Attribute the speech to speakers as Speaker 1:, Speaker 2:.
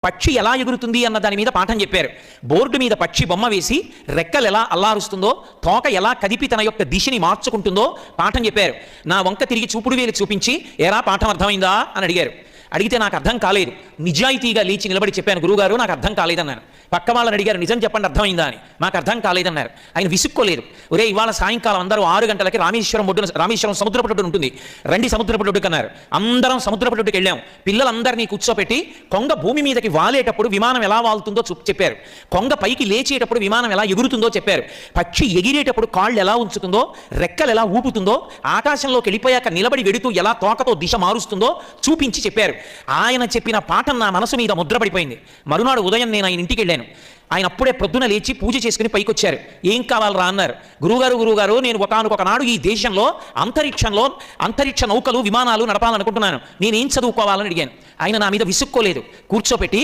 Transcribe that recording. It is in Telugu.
Speaker 1: పక్షి ఎలా ఎగురుతుంది అన్న దాని మీద పాఠం చెప్పారు. బోర్డు మీద పక్షి బొమ్మ వేసి రెక్కలు ఎలా అల్లారుస్తుందో, తోక ఎలా కదిపి తన యొక్క దిశని మార్చుకుంటుందో పాఠం చెప్పారు. నా వంక తిరిగి చూపుడు వేలు చూపించి ఎరా పాఠం అర్థమైందా అని అడిగారు. అడిగితే నాకు అర్థం కాలేదు. నిజాయితీగా లేచి నిలబడి చెప్పాను, గురువుగారు నాకు అర్థం కాలేదన్నాను. పక్క వాళ్ళని అడిగారు, నిజం చెప్పండి అర్థమైందా అని. నాకు అర్థం కాలేదన్నారు. ఆయన విసుక్కోలేదు. ఒరే ఇవాళ సాయంకాలం అందరూ 6 గంటలకి రామేశ్వరం సముద్రపట్టుడు ఉంటుంది, రండి సముద్రపట్టుడికి అన్నారు. అందరం సముద్రపట్టుడికి వెళ్ళాం. పిల్లలందరినీ కూర్చోపెట్టి కొంగ భూమి మీదకి వాలేటప్పుడు విమానం ఎలా వాలుతుందో చెప్పారు. కొంగ పైకి లేచేటప్పుడు విమానం ఎలా ఎగురుతుందో చెప్పారు. పక్షి ఎగిరేటప్పుడు కాళ్ళు ఎలా ఉంచుతుందో, రెక్కలు ఎలా ఊపుతుందో, ఆకాశంలోకి వెళ్ళిపోయాక నిలబడి వెడుతూ ఎలా తోకతో దిశ మారుస్తుందో చూపించి చెప్పారు. ఆయన చెప్పిన పాఠం నా మనసు మీద ముద్రపడిపోయింది. మరునాడు ఉదయం నేను ఆయన ఇంటికి వెళ్ళాను. ఆయన అప్పుడే ప్రొద్దున లేచి పూజ చేసుకుని పైకి వచ్చారు. ఏం కావాలరా అన్నారు. గురువుగారు నేను ఒకనొకనాడు ఈ దేశంలో అంతరిక్ష నౌకలు విమానాలు నడపాలనుకుంటున్నాను, నేనేం చదువుకోవాలని అడిగాను. ఆయన నా మీద విసుక్కోలేదు. కూర్చోపెట్టి